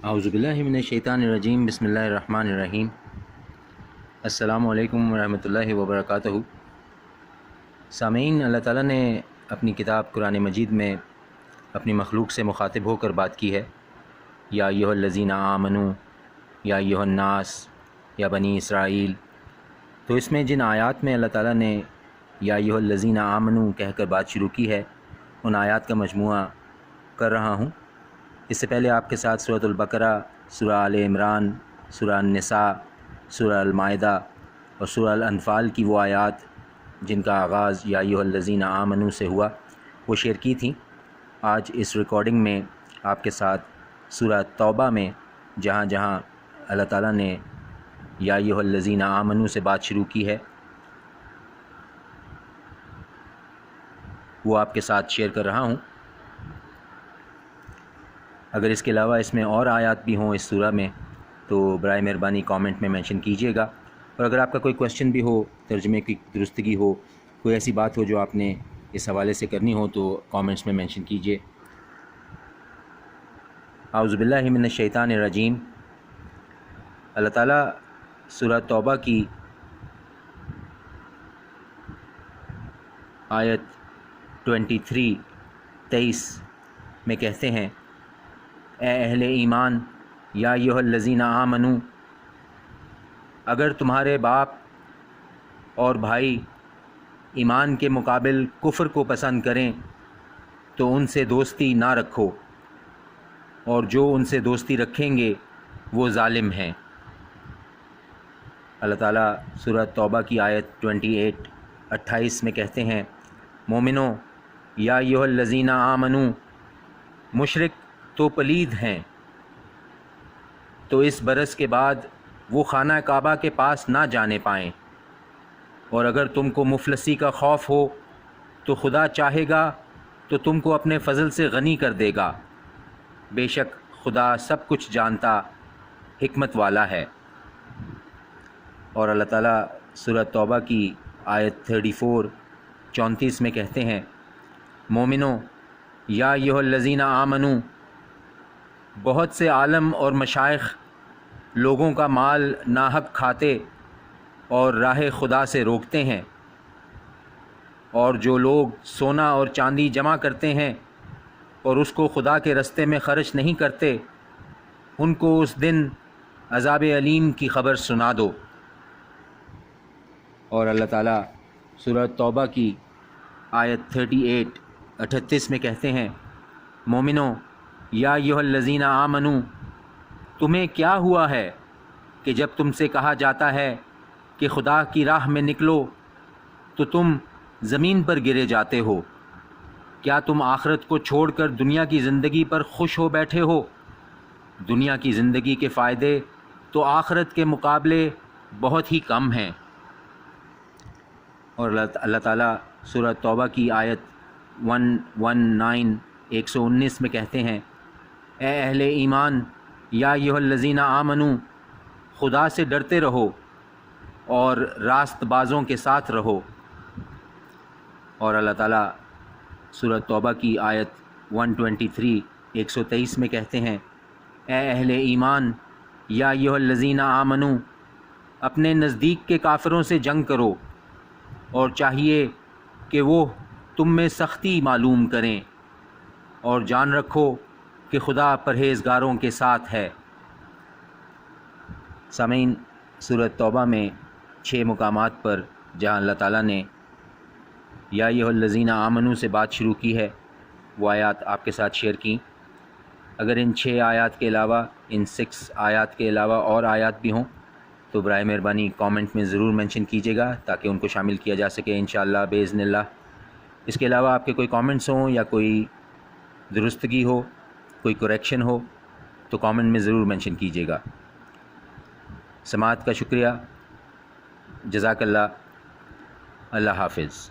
اعوذ باللہ من الشیطان الرجیم، بسم اللہ الرحمن الرحیم۔ السلام علیکم ورحمۃ اللہ وبرکاتہ۔ سامعین، اللہ تعالیٰ نے اپنی کتاب قرآن مجید میں اپنی مخلوق سے مخاطب ہو کر بات کی ہے۔ یا ایھا الذین آمنوا، یا ایھا الناس، یا بنی اسرائیل۔ تو اس میں جن آیات میں اللہ تعالیٰ نے یا ایھا الذین آمنوا کہہ کر بات شروع کی ہے، ان آیات کا مجموعہ کر رہا ہوں۔ اس سے پہلے آپ کے ساتھ سورۃ البقرہ، سورہ آل عمران، سورہ النساء، سورہ المائدہ اور سورہ الانفال کی وہ آیات جن کا آغاز یا ایھا الذین آمنوا سے ہوا، وہ شیئر کی تھیں۔ آج اس ریکارڈنگ میں آپ کے ساتھ سورہ توبہ میں جہاں جہاں اللہ تعالیٰ نے یا ایھا الذین آمنوا سے بات شروع کی ہے، وہ آپ کے ساتھ شیئر کر رہا ہوں۔ اگر اس کے علاوہ اس میں اور آیات بھی ہوں اس سورہ میں تو برائے مہربانی کامنٹ میں مینشن کیجیے گا، اور اگر آپ کا کوئی کویشچن بھی ہو، ترجمے کی درستگی ہو، کوئی ایسی بات ہو جو آپ نے اس حوالے سے کرنی ہو تو کامنٹس میں مینشن کیجیے۔ اعوذ باللہ من الشیطان الرجیم۔ اللہ تعالیٰ سورہ توبہ کی آیت 23 میں کہتے ہیں، اے اہل ایمان، یا ایھا الذین آمنوا، اگر تمہارے باپ اور بھائی ایمان کے مقابل کفر کو پسند کریں تو ان سے دوستی نہ رکھو، اور جو ان سے دوستی رکھیں گے وہ ظالم ہیں۔ اللہ تعالیٰ سورہ توبہ کی آیت 28 میں کہتے ہیں، مومنو، یا ایھا الذین آمنوا، مشرک تو پلید ہیں، تو اس برس کے بعد وہ خانہ کعبہ کے پاس نہ جانے پائیں، اور اگر تم کو مفلسی کا خوف ہو تو خدا چاہے گا تو تم کو اپنے فضل سے غنی کر دے گا، بے شک خدا سب کچھ جانتا، حکمت والا ہے۔ اور اللہ تعالیٰ سورہ توبہ کی آیت 34 میں کہتے ہیں، مومنو، یا ایھا الذین آمنوا، بہت سے عالم اور مشائخ لوگوں کا مال ناحق کھاتے اور راہ خدا سے روکتے ہیں، اور جو لوگ سونا اور چاندی جمع کرتے ہیں اور اس کو خدا کے رستے میں خرچ نہیں کرتے، ان کو اس دن عذاب علیم کی خبر سنا دو۔ اور اللہ تعالیٰ سورہ توبہ کی آیت 38 میں کہتے ہیں، مومنو، یا ایھا الذین آمنوا، تمہیں کیا ہوا ہے کہ جب تم سے کہا جاتا ہے کہ خدا کی راہ میں نکلو تو تم زمین پر گرے جاتے ہو؟ کیا تم آخرت کو چھوڑ کر دنیا کی زندگی پر خوش ہو بیٹھے ہو؟ دنیا کی زندگی کے فائدے تو آخرت کے مقابلے بہت ہی کم ہیں۔ اور اللہ تعالیٰ سورہ توبہ کی آیت 119 میں کہتے ہیں، اے اہل ایمان، یا ایھا الذین آمنوا، خدا سے ڈرتے رہو اور راست بازوں کے ساتھ رہو۔ اور اللہ تعالیٰ سورہ توبہ کی آیت 123 میں کہتے ہیں، اے اہل ایمان، یا ایھا الذین آمنوا، اپنے نزدیک کے کافروں سے جنگ کرو، اور چاہیے کہ وہ تم میں سختی معلوم کریں، اور جان رکھو کہ خدا پرہیزگاروں کے ساتھ ہے۔ سامعین، سورۃ توبہ میں 6 مقامات پر جہاں اللہ تعالیٰ نے یا ایھا الذین آمنوا سے بات شروع کی ہے، وہ آیات آپ کے ساتھ شیئر کیں۔ اگر ان 6 آیات کے علاوہ، ان 6 آیات کے علاوہ اور آیات بھی ہوں تو برائے مہربانی کامنٹ میں ضرور مینشن کیجیے گا تاکہ ان کو شامل کیا جا سکے انشاءاللہ باذن اللہ۔ اس کے علاوہ آپ کے کوئی کامنٹس ہوں یا کوئی درستگی ہو، کوئی کریکشن ہو تو کامنٹ میں ضرور مینشن کیجیے گا۔ سماعت کا شکریہ، جزاک اللہ، اللہ حافظ۔